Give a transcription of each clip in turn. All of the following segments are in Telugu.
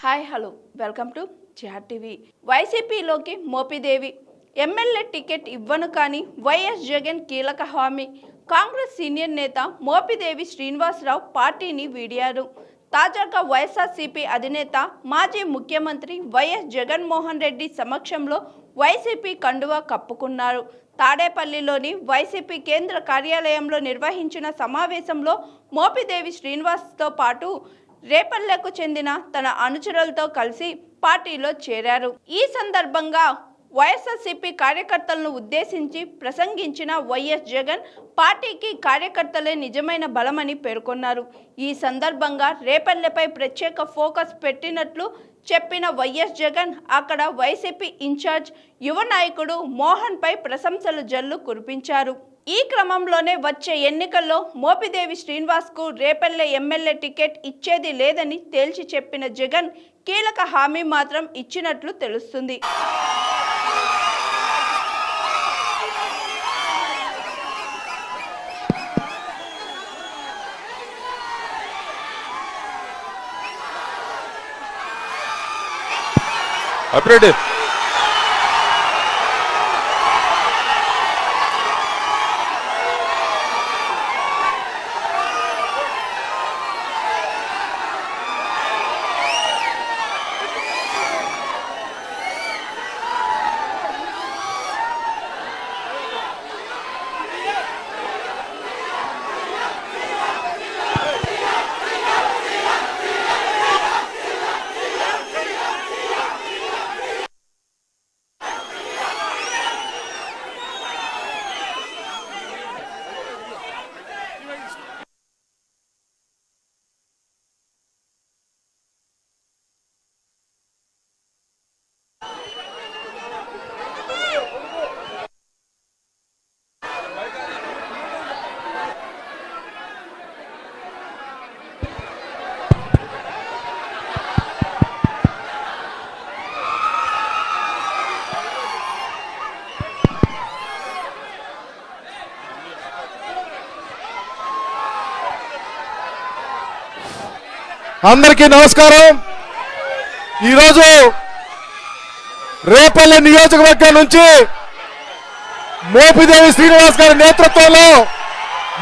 హాయ్ హలో వెల్కమ్ టు జిహార్ టీవీ. వైసీపీలోకి మోపిదేవి ఎమ్మెల్యే టికెట్ ఇవ్వను కానీ వైఎస్ జగన్ కీలక హామీ. కాంగ్రెస్ సీనియర్ నేత మోపిదేవి శ్రీనివాసరావు పార్టీని వీడారు. తాజాగా వైఎస్ఆర్సీపీ అధినేత మాజీ ముఖ్యమంత్రి వైఎస్ జగన్మోహన్ రెడ్డి సమక్షంలో వైసీపీ కండువా కప్పుకున్నారు. తాడేపల్లిలోని వైసీపీ కేంద్ర కార్యాలయంలో నిర్వహించిన సమావేశంలో మోపిదేవి శ్రీనివాస్తో పాటు రేపల్లెకు చెందిన తన అనుచరులతో కలిసి పార్టీలో చేరారు. ఈ సందర్భంగా వైఎస్ఆర్సీపీ కార్యకర్తలను ఉద్దేశించి ప్రసంగించిన వైఎస్ జగన్ పార్టీకి కార్యకర్తలే నిజమైన బలమని పేర్కొన్నారు. ఈ సందర్భంగా రేపల్లెపై ప్రత్యేక ఫోకస్ పెట్టినట్లు చెప్పిన వైఎస్ జగన్ అక్కడ వైసీపీ ఇన్ఛార్జ్ యువ నాయకుడు మోహన్ పై ప్రశంసల జల్లు కురిపించారు. ఈ క్రమంలోనే వచ్చే ఎన్నికల్లో మోపిదేవి శ్రీనివాస్ కు రేపల్లె ఎమ్మెల్యే టికెట్ ఇచ్చేది లేదని తేల్చి చెప్పిన జగన్ కీలక హామీ మాత్రం ఇచ్చినట్లు తెలుస్తుంది. అందరికీ నమస్కారం. ఈరోజు రేపల్లె నియోజకవర్గం నుంచి మోపిదేవి శ్రీనివాస్ గారి నేతృత్వంలో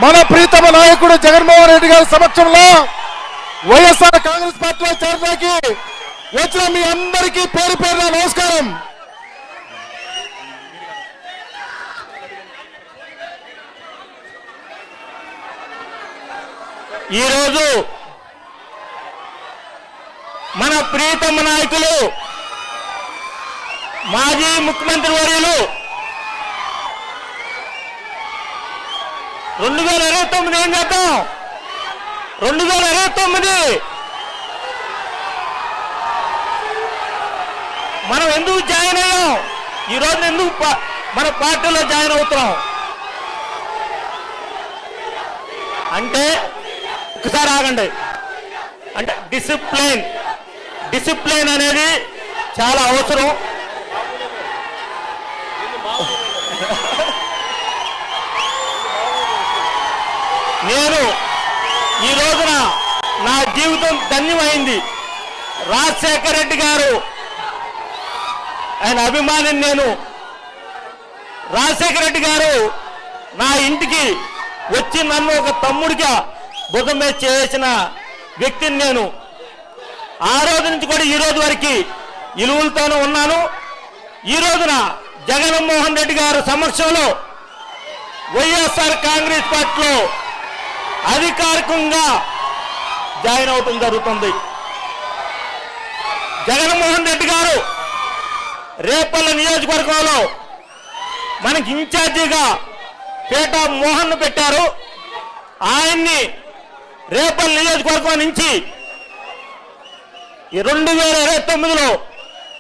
మన ప్రీతమ నాయకుడు జగన్మోహన్ రెడ్డి గారి సమక్షంలో వైఎస్ఆర్ కాంగ్రెస్ పార్టీలో చేరడానికి వచ్చిన మీ అందరికీ పేరు పేరున నమస్కారం. ఈరోజు మన ప్రీతమ నాయకులు మాజీ ముఖ్యమంత్రి వర్యులు 2029 ఏం చేద్దాం, 2029 మనం ఎందుకు జాయిన్ అయ్యాం, ఈరోజు ఎందుకు మన పార్టీలో జాయిన్ అవుతున్నాం అంటే ఒకసారి ఆగండి. అంటే డిసిప్లిన్ అనేది చాలా అవసరం. నేను ఈ రోజున నా జీవితం ధన్యమైంది. రాజశేఖర రెడ్డి గారు ఆయన అభిమానిని నేను. రాజశేఖర రెడ్డి గారు నా ఇంటికి వచ్చి నన్ను ఒక తమ్ముడిగా భుజం మీద చేసిన వ్యక్తిని నేను. ఆ రోజు నుంచి కూడా ఈ రోజు వరకు ఇలువలతోనే ఉన్నాను. ఈ రోజున జగన్మోహన్ రెడ్డి గారు సమక్షంలో వైఎస్ఆర్ కాంగ్రెస్ పార్టీలో అధికారికంగా జాయిన్ అవటం జరుగుతుంది. జగన్మోహన్ రెడ్డి గారు రేపల్లె నియోజకవర్గంలో మనకి ఇన్ఛార్జిగా పేట మోహన్ పెట్టారు. ఆయన్ని రేపల్లె నియోజకవర్గం నుంచి 2029లో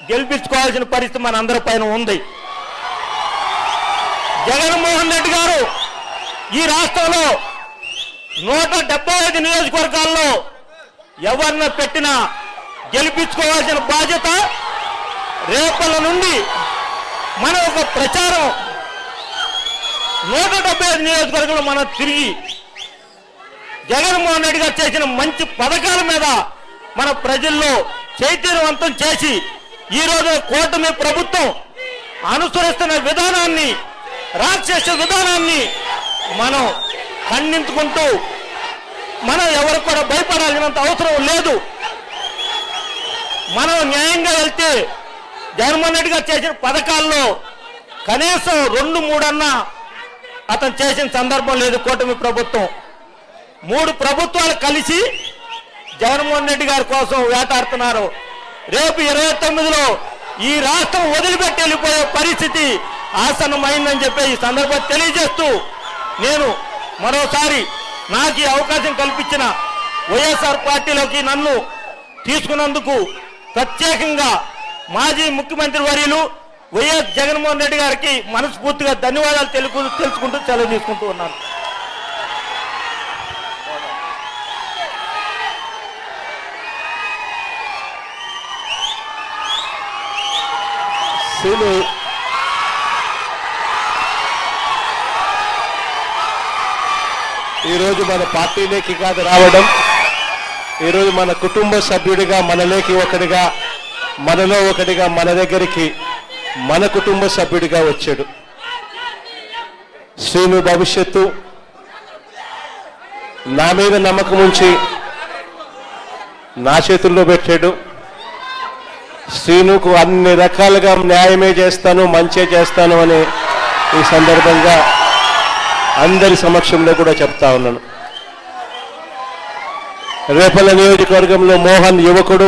గెలిపించుకోవాల్సిన పరిస్థితి మన అందరి పైన ఉంది. జగన్మోహన్ రెడ్డి గారు ఈ రాష్ట్రంలో 175 నియోజకవర్గాల్లో ఎవరిని పెట్టినా గెలిపించుకోవాల్సిన బాధ్యత రేపల్లె నుండి మన ఒక ప్రచారం 175 నియోజకవర్గంలో మనం తిరిగి జగన్మోహన్ రెడ్డి గారు చేసిన మంచి పథకాల మీద మన ప్రజల్లో చైతన్యవంతం చేసి ఈ రోజు కూటమి ప్రభుత్వం అనుసరిస్తున్న విధానాన్ని, రాక్షస విధానాన్ని మనం ఖండించుకుంటూ మనం ఎవరు కూడా భయపడాల్సినంత అవసరం లేదు. మనం న్యాయంగా వెళ్తే జగన్మోహన్ రెడ్డి గారు చేసిన పథకాల్లో కనీసం 2-3 అన్నా అతను చేసిన సందర్భం లేదు. కూటమి ప్రభుత్వం 3 ప్రభుత్వాలు కలిసి జగన్మోహన్ రెడ్డి గారి కోసం వేటాడుతున్నారు. రేపు 29లో ఈ రాష్ట్రం వదిలిపెట్టి వెళ్ళిపోయే పరిస్థితి ఆసన్నమైందని చెప్పి ఈ సందర్భంగా తెలియజేస్తూ నేను మరోసారి నాకు ఈ అవకాశం కల్పించిన వైఎస్ఆర్ పార్టీలోకి నన్ను తీసుకున్నందుకు ప్రత్యేకంగా మాజీ ముఖ్యమంత్రి వర్యులు వైఎస్ జగన్మోహన్ రెడ్డి గారికి మనస్ఫూర్తిగా ధన్యవాదాలు తెలుసుకుంటూ సెలవు తీసుకుంటూ ఉన్నాను. ఈరోజు మన పార్టీలోకి కాదు రావడం, ఈరోజు మన కుటుంబ సభ్యుడిగా, మనలోకి ఒకటిగా, మనలో ఒకటిగా, మన దగ్గరికి మన కుటుంబ సభ్యుడిగా వచ్చాడు. శ్రీను భవిష్యత్తు నా మీద నమ్మకం ఉంచి నా చేతుల్లో పెట్టాడు. శ్రీనుకు అన్ని రకాలుగా న్యాయమే చేస్తాను, మంచే చేస్తాను అని ఈ సందర్భంగా అందరి సమక్షంలో కూడా చెప్తా ఉన్నాను. రేపల్ల నియోజకవర్గంలో మోహన్ యువకుడు,